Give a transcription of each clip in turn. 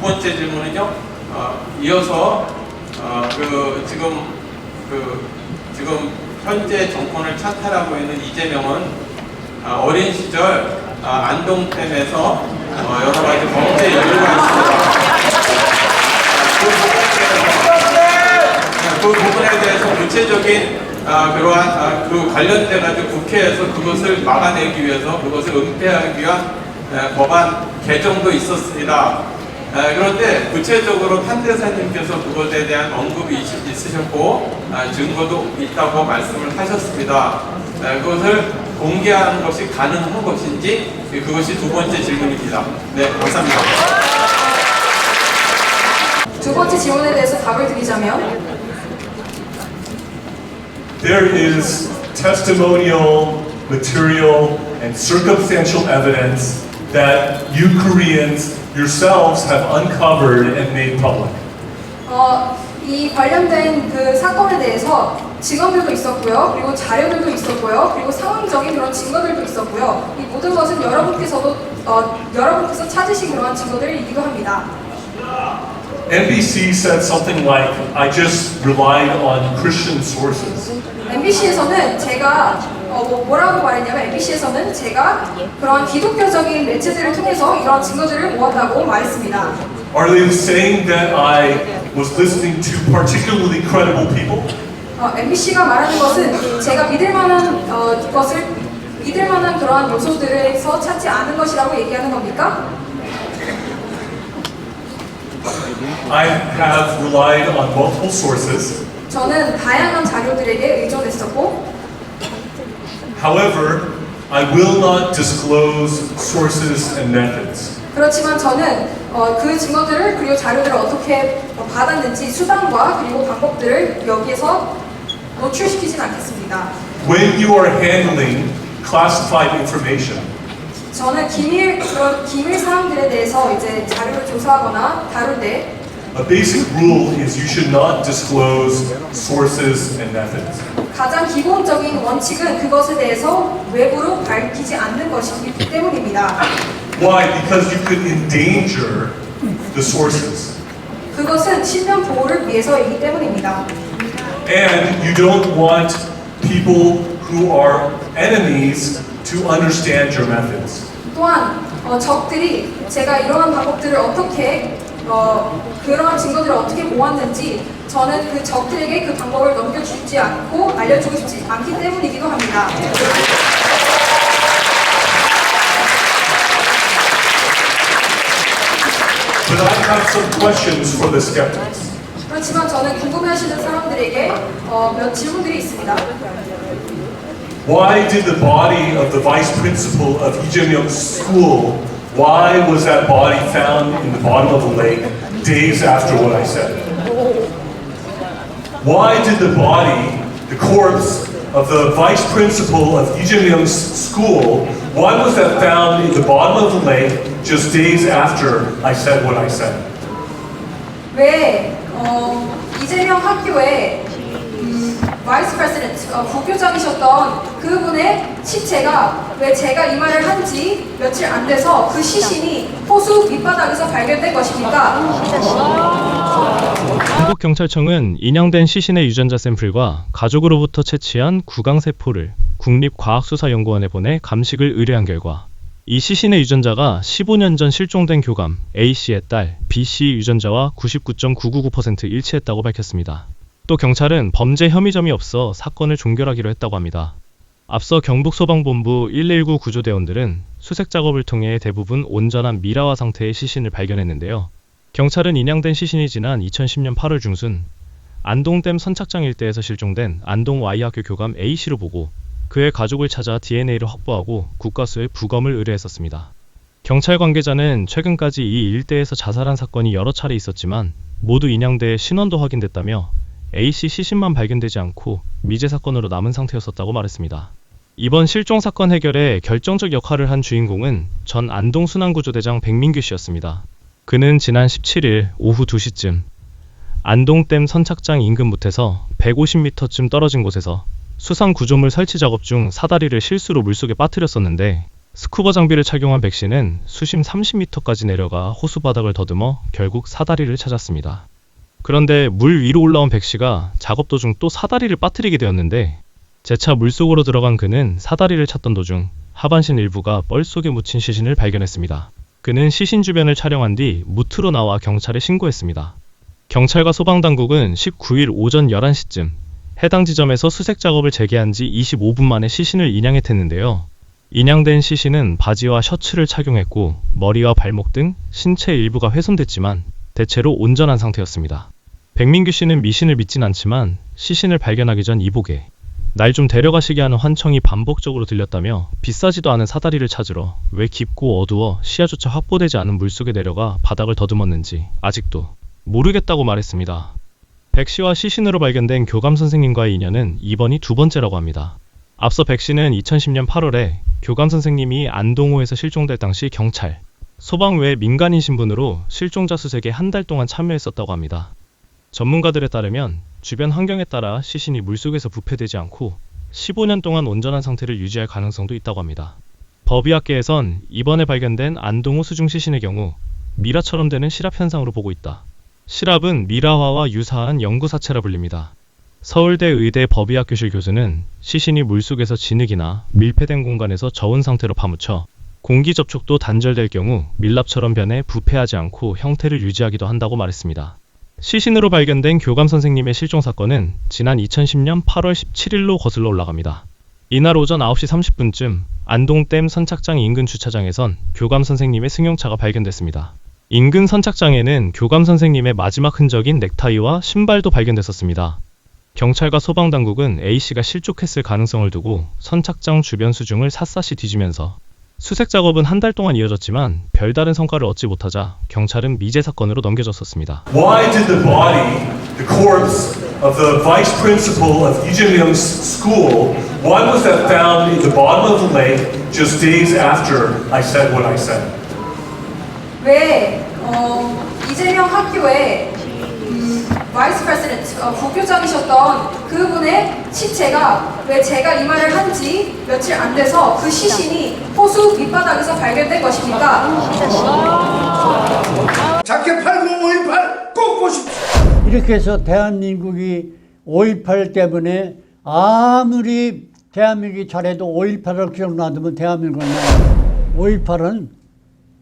번째 질문은요. 이어서 지금 현재 정권을 찬탈하고 있는 이재명은 어린 시절 안동댐에서 여러 가지 범죄 연루가 있습니다. 그 부분에 대해서 구체적인 그러한 그 관련돼 가지고 국회에서 그것을 막아내기 위해서 그것을 은폐하기 위한 법안 개정도 있었습니다. 그런데 구체적으로 판대사님께서 그것에 대한 언급이 있으셨고 증거도 있다고 말씀을 하셨습니다. 그것을 공개하는 것이 가능한 것인지 그것이 두 번째 질문입니다. 네, 감사합니다. 두 번째 질문에 대해서 답을 드리자면 There is testimonial, material, and circumstantial evidence that you Koreans yourselves have uncovered and made public. 이 관련된 그 사건에 대해서 증언들도 있었고요, 그리고 자료들도 있었고요, 그리고 상황적인 그런 증거들도 있었고요. 이 모든 것은 여러분께서 찾으신 그러한 증거들이기도 합니다. NBC said something like, I just relied on Christian sources. MBC에서는 제가 뭐라고 말했냐면 MBC에서는 제가 그런 기독교적인 매체들을 통해서 이런 증거들을 모았다고 말했습니다. Are they saying that I was listening to particularly credible people? MBC가 말하는 것은 제가 믿을 만한 그러한 요소들에서 찾지 않은 것이라고 얘기하는 겁니까? I have relied on multiple sources. 저는 다양한 자료들에게 의존했었고, However, I will not disclose sources and methods. 그렇지만 저는 그 증거들을 그리고 자료들을 어떻게 받았는지 수단과 그리고 방법들을 여기에서 노출시키진 않겠습니다. When you are handling classified information, 저는 그런 기밀 사항들에 대해서 이제 자료를 조사하거나 다룰 때 a basic rule is you should not disclose sources and methods. 가장 기본적인 원칙은 그것에 대해서 외부로 밝히지 않는 것이기 때문입니다. Why? Because you could endanger the sources. 그것은 신변 보호를 위해서이기 때문입니다. And you don't want people who are enemies to understand your methods. 또한 적들이 제가 이러한 방법들을 어떻게 그러한 증거들을 어떻게 모았는지 저는 그 적들에게 그 방법을 넘겨주지 않고 알려주고 싶지 않기 때문이기도 합니다. But I have some questions for the skeptics. 그렇지만 저는 궁금해하시는 사람들에게 몇 질문들이 있습니다. Why did the body of the vice principal of Lee Jae-myung's school, why was that body found in the bottom of the lake days after what I said? Why did the body, the corpse of the vice principal of Lee Jae-myung's school, why was that found in the bottom of the lake just days after I said what I said? 왜 이재명 학교의 바이스 프레시던트 부교장이셨던 그분의 시체가 왜 제가 이 말을 한 지 며칠 안 돼서 그 시신이 호수 밑바닥에서 발견된 것입니까? 한국경찰청은 인양된 시신의 유전자 샘플과 가족으로부터 채취한 구강세포를 국립과학수사연구원에 보내 감식을 의뢰한 결과 이 시신의 유전자가 15년 전 실종된 교감 A씨의 딸 B씨의 유전자와 99.999% 일치했다고 밝혔습니다. 또 경찰은 범죄 혐의점이 없어 사건을 종결하기로 했다고 합니다. 앞서 경북소방본부 119 구조대원들은 수색 작업을 통해 대부분 온전한 미라화 상태의 시신을 발견했는데요. 경찰은 인양된 시신이 지난 2010년 8월 중순 안동댐 선착장 일대에서 실종된 안동 Y학교 교감 A씨로 보고 그의 가족을 찾아 DNA를 확보하고 국과수에 부검을 의뢰했었습니다. 경찰 관계자는 최근까지 이 일대에서 자살한 사건이 여러 차례 있었지만 모두 인양돼 신원도 확인됐다며 A씨 시신만 발견되지 않고 미제 사건으로 남은 상태였었다고 말했습니다. 이번 실종 사건 해결에 결정적 역할을 한 주인공은 전 안동 순환구조대장 백민규 씨였습니다. 그는 지난 17일 오후 2시쯤 안동댐 선착장 인근 못에서 150m쯤 떨어진 곳에서 수상 구조물 설치 작업 중 사다리를 실수로 물속에 빠뜨렸었는데 스쿠버 장비를 착용한 백 씨는 수심 30m까지 내려가 호수 바닥을 더듬어 결국 사다리를 찾았습니다. 그런데 물 위로 올라온 백 씨가 작업 도중 또 사다리를 빠뜨리게 되었는데 재차 물속으로 들어간 그는 사다리를 찾던 도중 하반신 일부가 뻘 속에 묻힌 시신을 발견했습니다. 그는 시신 주변을 촬영한 뒤 무트로 나와 경찰에 신고했습니다. 경찰과 소방당국은 19일 오전 11시쯤 해당 지점에서 수색 작업을 재개한 지 25분 만에 시신을 인양했는데요. 인양된 시신은 바지와 셔츠를 착용했고 머리와 발목 등 신체 일부가 훼손됐지만 대체로 온전한 상태였습니다. 백민규 씨는 미신을 믿진 않지만 시신을 발견하기 전 이복에 날 좀 데려가시게 하는 환청이 반복적으로 들렸다며 비싸지도 않은 사다리를 찾으러 왜 깊고 어두워 시야조차 확보되지 않은 물속에 내려가 바닥을 더듬었는지 아직도 모르겠다고 말했습니다. 백 씨와 시신으로 발견된 교감 선생님과의 인연은 이번이 두 번째라고 합니다. 앞서 백 씨는 2010년 8월에 교감 선생님이 안동호에서 실종될 당시 경찰, 소방 외 민간인 신분으로 실종자 수색에 한 달 동안 참여했었다고 합니다. 전문가들에 따르면 주변 환경에 따라 시신이 물속에서 부패되지 않고 15년 동안 온전한 상태를 유지할 가능성도 있다고 합니다. 법의학계에선 이번에 발견된 안동호 수중 시신의 경우 미라처럼 되는 실압 현상으로 보고 있다. 실압은 미라화와 유사한 영구사체라 불립니다. 서울대 의대 법의학교실 교수는 시신이 물속에서 진흙이나 밀폐된 공간에서 저온 상태로 파묻혀 공기 접촉도 단절될 경우 밀랍처럼 변해 부패하지 않고 형태를 유지하기도 한다고 말했습니다. 시신으로 발견된 교감 선생님의 실종 사건은 지난 2010년 8월 17일로 거슬러 올라갑니다. 이날 오전 9시 30분쯤 안동댐 선착장 인근 주차장에선 교감 선생님의 승용차가 발견됐습니다. 인근 선착장에는 교감 선생님의 마지막 흔적인 넥타이와 신발도 발견됐었습니다. 경찰과 소방당국은 A씨가 실족했을 가능성을 두고 선착장 주변 수중을 샅샅이 뒤지면서 수색 작업은 한 달 동안 이어졌지만 별다른 성과를 얻지 못하자 경찰은 미제 사건으로 넘겨졌었습니다. Why did the body, the corpse of the vice principal of 이재명's school, why was that found in the bottom of the lake just days after I said what I said? 왜 이재명 학교에 바이스 프레시던트 부교장이셨던 그분의 시체가 왜 제가 이 말을 한 지 며칠 안 돼서 그 시신이 호수 밑바닥에서 발견된 것입니까? 자켓 8058 꼭 보십시오. 이렇게 해서 대한민국이 5.18 때문에 아무리 대한민국이 잘해도 5.18을 기억나두면 대한민국은 5.18은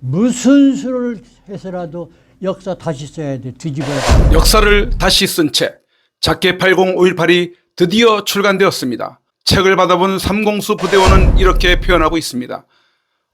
무슨 수를 해서라도 역사 다시 써야 돼. 뒤집어야 돼. 역사를 다시 쓴 책 작게 80518이 드디어 출간되었습니다. 책을 받아본 삼공수 부대원은 이렇게 표현하고 있습니다.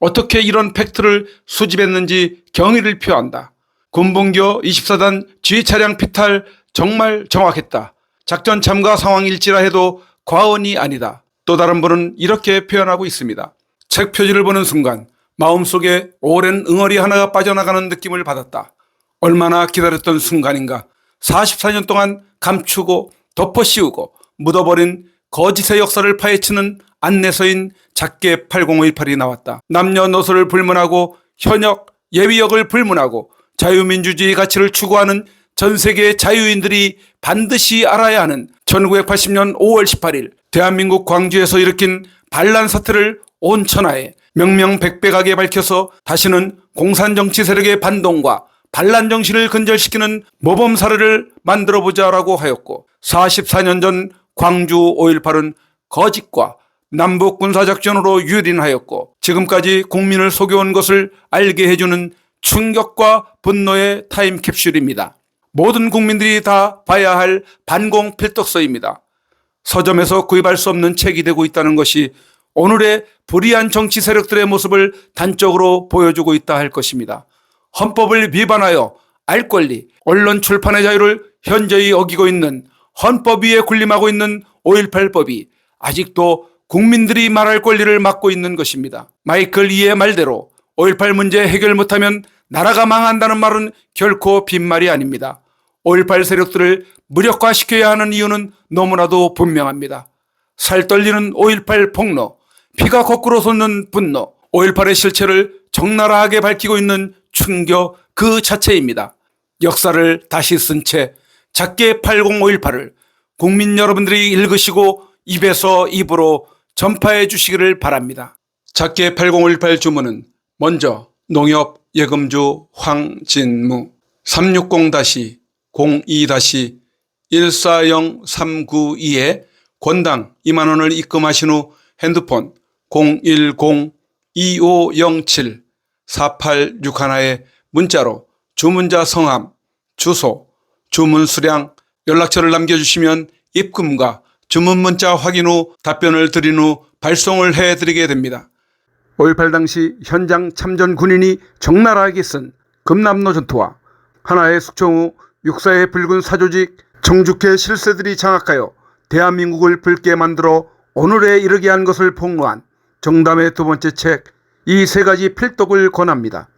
어떻게 이런 팩트를 수집했는지 경의를 표한다. 군봉교 24단 G차량 피탈 정말 정확했다. 작전 참가 상황일지라 해도 과언이 아니다. 또 다른 분은 이렇게 표현하고 있습니다. 책 표지를 보는 순간 마음속에 오랜 응어리 하나가 빠져나가는 느낌을 받았다. 얼마나 기다렸던 순간인가. 44년 동안 감추고 덮어씌우고 묻어버린 거짓의 역사를 파헤치는 안내서인 작게 80518이 나왔다. 남녀노소를 불문하고 현역, 예비역을 불문하고 자유민주주의 가치를 추구하는 전 세계의 자유인들이 반드시 알아야 하는 1980년 5월 18일 대한민국 광주에서 일으킨 반란 사태를 온 천하에 명명백백하게 밝혀서 다시는 공산정치 세력의 반동과 반란 정신을 근절시키는 모범 사례를 만들어보자라고 하였고 44년 전 광주 5.18은 거짓과 남북 군사작전으로 유린하였고 지금까지 국민을 속여온 것을 알게 해주는 충격과 분노의 타임캡슐입니다. 모든 국민들이 다 봐야 할 반공 필독서입니다. 서점에서 구입할 수 없는 책이 되고 있다는 것이 오늘의 불의한 정치 세력들의 모습을 단적으로 보여주고 있다 할 것입니다. 헌법을 위반하여 알 권리, 언론 출판의 자유를 현저히 어기고 있는 헌법 위에 군림하고 있는 5.18법이 아직도 국민들이 말할 권리를 막고 있는 것입니다. 마이클 이의 말대로 5.18 문제 해결 못하면 나라가 망한다는 말은 결코 빈말이 아닙니다. 5.18 세력들을 무력화시켜야 하는 이유는 너무나도 분명합니다. 살떨리는 5.18 폭로, 피가 거꾸로 솟는 분노, 5.18의 실체를 적나라하게 밝히고 있는 충격 그 자체입니다. 역사를 다시 쓴 채 작게 80518을 국민 여러분들이 읽으시고 입에서 입으로 전파해 주시기를 바랍니다. 작게 8018 주문은 먼저 농협 예금주 황진무 360-02-140392에 권당 2만 원을 입금하신 후 핸드폰 010-2507-4861에 문자로 주문자 성함, 주소, 주문 수량, 연락처를 남겨주시면 입금과 주문 문자 확인 후 답변을 드린 후 발송을 해드리게 됩니다. 5.18 당시 현장 참전 군인이 적나라하게 쓴 금남로 전투와 하나의 숙청 후 육사의 붉은 사조직 정죽회 실세들이 장악하여 대한민국을 붉게 만들어 오늘에 이르게 한 것을 폭로한 정담의 두 번째 책 이 세 가지 필독을 권합니다.